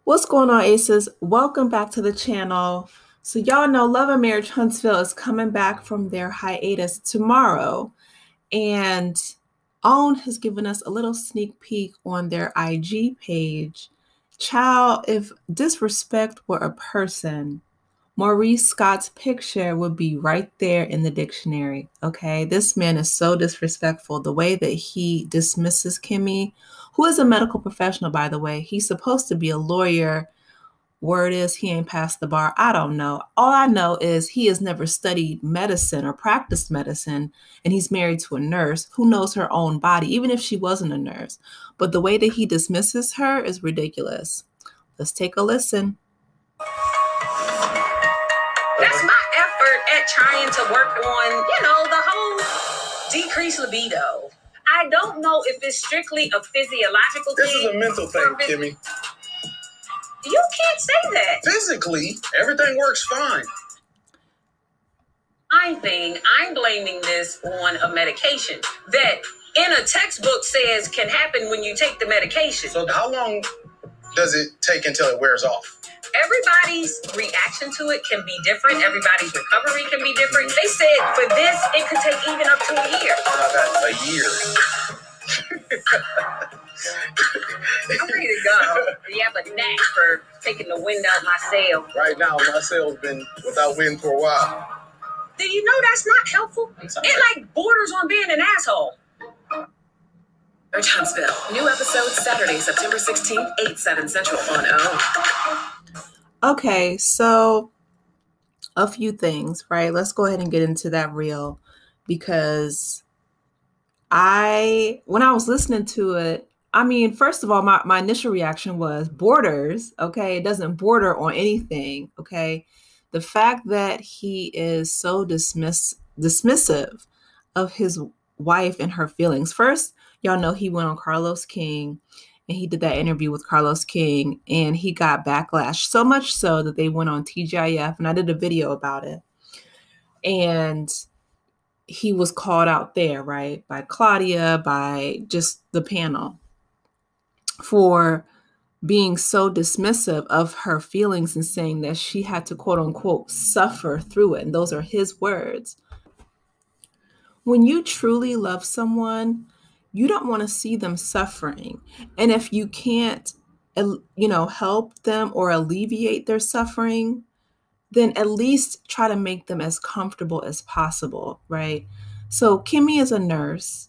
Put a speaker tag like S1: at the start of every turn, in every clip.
S1: What's going on, Aces? Welcome back to the channel. So y'all know Love and Marriage Huntsville is coming back from their hiatus tomorrow. And OWN has given us a little sneak peek on their IG page. Child, if disrespect were a person, Maurice Scott's picture would be right there in the dictionary, okay? This man is so disrespectful. The way that he dismisses Kimmie, who is a medical professional, by the way. He's supposed to be a lawyer. Word is he ain't passed the bar. I don't know. All I know is he has never studied medicine or practiced medicine, and he's married to a nurse who knows her own body, even if she wasn't a nurse. But the way that he dismisses her is ridiculous. Let's take a listen.
S2: That's my effort at trying to work on, the whole decreased libido. I don't know if it's strictly a physiological thing.
S3: This is a mental thing, Kimmy.
S2: You can't say that.
S3: Physically, everything works fine.
S2: I'm blaming this on a medication that in a textbook says can happen when you take the medication.
S3: So how long does it take until it wears off?
S2: Everybody's reaction to it can be different. Everybody's recovery can be different. They said for this, it could take even up to a year.
S3: A year.
S2: I'm ready to go. You have a knack for taking the wind out my sail.
S3: Right now, my sail's been without wind for a while.
S2: Do you know that's not helpful? It borders on being an asshole.
S4: Huntsville. New episode Saturday, September 16th, 8/7 Central on OWN.
S1: Okay, so a few things, right? Let's go ahead and get into that reel because when I was listening to it, first of all, my initial reaction was borders, okay? It doesn't border on anything, okay? The fact that he is so dismissive of his wife and her feelings. First, y'all know he went on Carlos King and he did that interview with Carlos King and he got backlash, so much so that they went on TGIF and I did a video about it. And he was called out there, right? By Claudia, by just the panel for being so dismissive of her feelings and saying that she had to quote unquote suffer through it. And those are his words. When you truly love someone, you don't want to see them suffering. And if you can't, help them or alleviate their suffering, then at least try to make them as comfortable as possible, right? So Kimmie is a nurse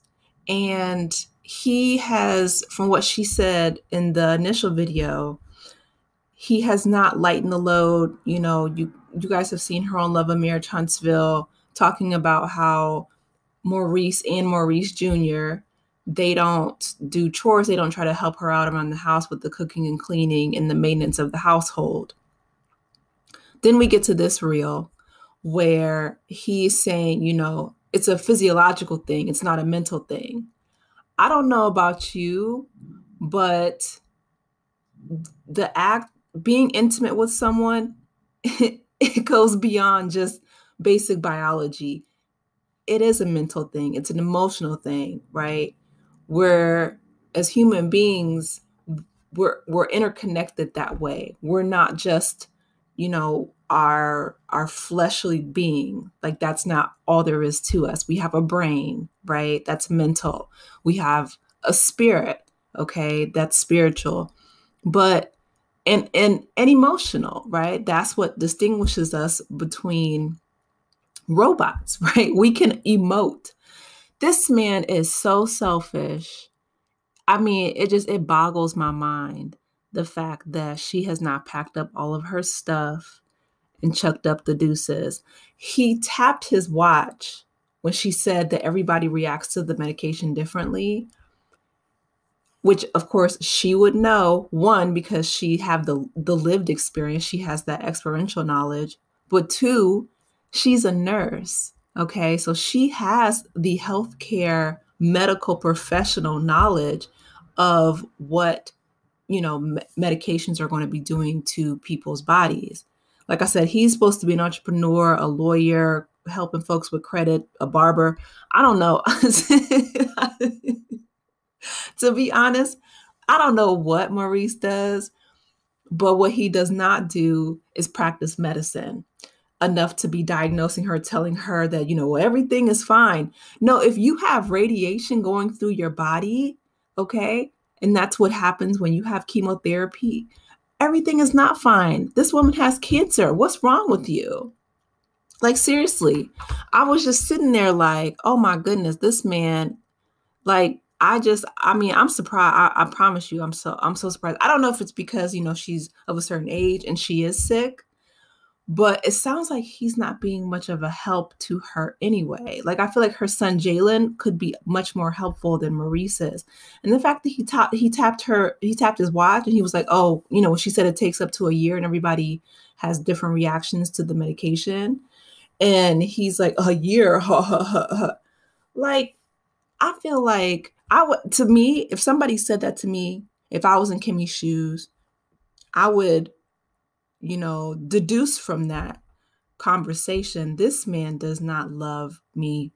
S1: and he has, from what she said in the initial video, he has not lightened the load. You guys have seen her on Love and Marriage Huntsville talking about how Maurice and Maurice Jr., they don't do chores. They don't try to help her out around the house with the cooking and cleaning and the maintenance of the household. Then we get to this reel where he's saying, it's a physiological thing. It's not a mental thing. I don't know about you, but the act, being intimate with someone, it goes beyond just basic biology. It is a mental thing. It's an emotional thing, right? Where as human beings, we're interconnected that way. We're not just, our fleshly being. Like that's not all there is to us. We have a brain, right? That's mental. We have a spirit, okay? That's spiritual. But and emotional, right? That's what distinguishes us between robots, right? We can emote. This man is so selfish. It boggles my mind, the fact that she has not packed up all of her stuff and chucked up the deuces. He tapped his watch when she said that everybody reacts to the medication differently, which of course she would know, one, because she have the lived experience. She has that experiential knowledge, but two, she's a nurse. Okay, so she has the healthcare medical professional knowledge of what, medications are going to be doing to people's bodies. Like I said, he's supposed to be an entrepreneur, a lawyer, helping folks with credit, a barber. I don't know. To be honest, I don't know what Maurice does, But what he does not do is practice medicine enough to be diagnosing her, telling her that, everything is fine. No, if you have radiation going through your body, okay, and that's what happens when you have chemotherapy, everything is not fine. This woman has cancer. What's wrong with you? Like, seriously, I was just sitting there like, oh my goodness, this man, like, I'm surprised. I promise you, I'm so surprised. I don't know if it's because, she's of a certain age and she is sick, but it sounds like he's not being much of a help to her anyway. Like, I feel like her son, Jalen, could be much more helpful than Maurice is. And the fact that he tapped his watch and he was like, oh, she said it takes up to a year and everybody has different reactions to the medication. And he's like, a year. Like, I feel like to me, if somebody said that to me, if I was in Kimmie's shoes, I would, deduce from that conversation, this man does not love me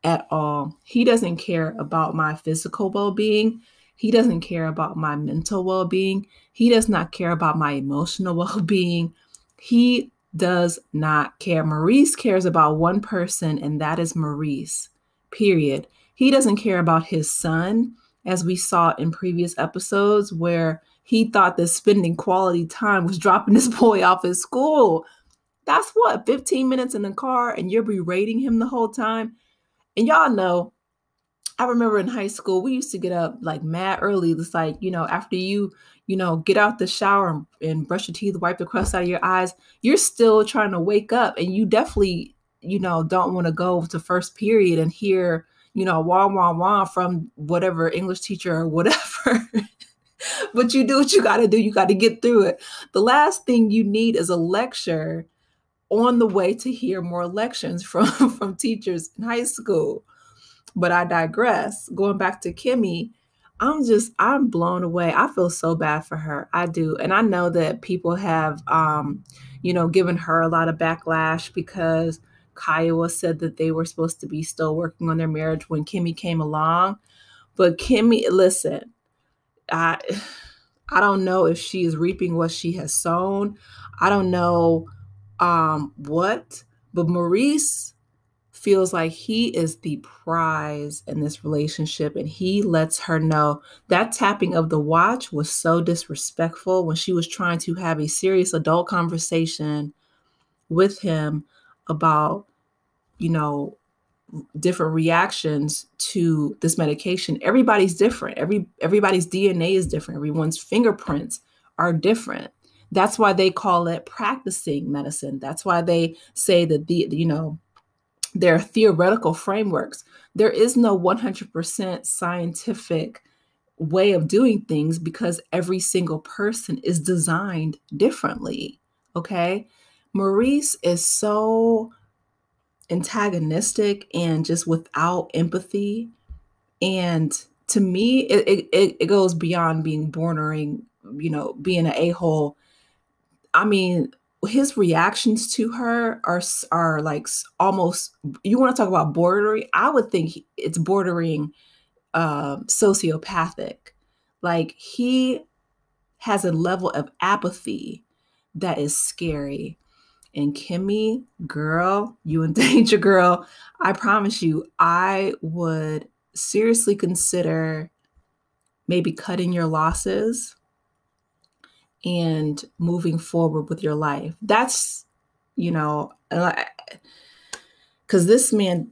S1: at all. He doesn't care about my physical well-being. He doesn't care about my mental well-being. He does not care about my emotional well-being. He does not care. Maurice cares about one person, and that is Maurice, period. He doesn't care about his son, as we saw in previous episodes, where he thought that spending quality time was dropping this boy off at school. That's what, 15 minutes in the car, and you're berating him the whole time. And y'all know, I remember in high school, we used to get up like mad early. It's like, after you get out the shower and brush your teeth, wipe the crust out of your eyes, you're still trying to wake up. And you definitely, don't want to go to first period and hear, wah, wah, wah from whatever English teacher or whatever. But you do what you got to do. You got to get through it. The last thing you need is a lecture on the way to hear more lections from teachers in high school. But I digress. Going back to Kimmie, I'm blown away. I feel so bad for her. I do. And I know that people have, given her a lot of backlash because Kiowa said that they were supposed to be still working on their marriage when Kimmie came along. But Kimmie, listen, I don't know if she is reaping what she has sown. I don't know what, but Maurice feels like he is the prize in this relationship, and he lets her know that tapping of the watch was so disrespectful when she was trying to have a serious adult conversation with him about, different reactions to this medication. Everybody's different. Everybody's DNA is different. Everyone's fingerprints are different. That's why they call it practicing medicine. That's why they say that there are theoretical frameworks. There is no 100% scientific way of doing things because every single person is designed differently. Okay. Maurice is so antagonistic and just without empathy. And to me, it goes beyond being bordering, being an a-hole. I mean, his reactions to her are like almost, you want to talk about bordering? I would think it's bordering sociopathic. Like, he has a level of apathy that is scary. And Kimmie, girl, you in danger, girl. I promise you, I would seriously consider maybe cutting your losses and moving forward with your life. That's, because this man,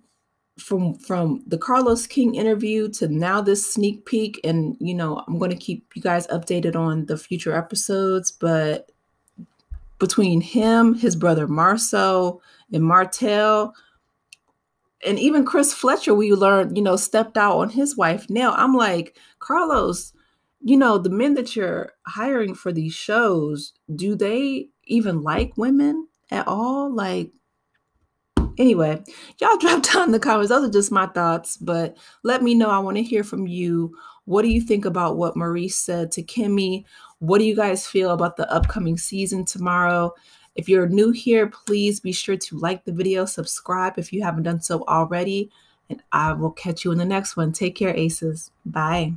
S1: from the Carlos King interview to now this sneak peek, and, I'm going to keep you guys updated on the future episodes, but between him, his brother Marceau, and Martell, and even Chris Fletcher, we learned, stepped out on his wife. Now I'm like, Carlos, the men that you're hiring for these shows, do they even like women at all? Like, anyway, y'all drop down in the comments. Those are just my thoughts, but let me know. I want to hear from you. What do you think about what Maurice said to Kimmie? What do you guys feel about the upcoming season tomorrow? If you're new here, please be sure to like the video, subscribe if you haven't done so already, and I will catch you in the next one. Take care, Aces. Bye.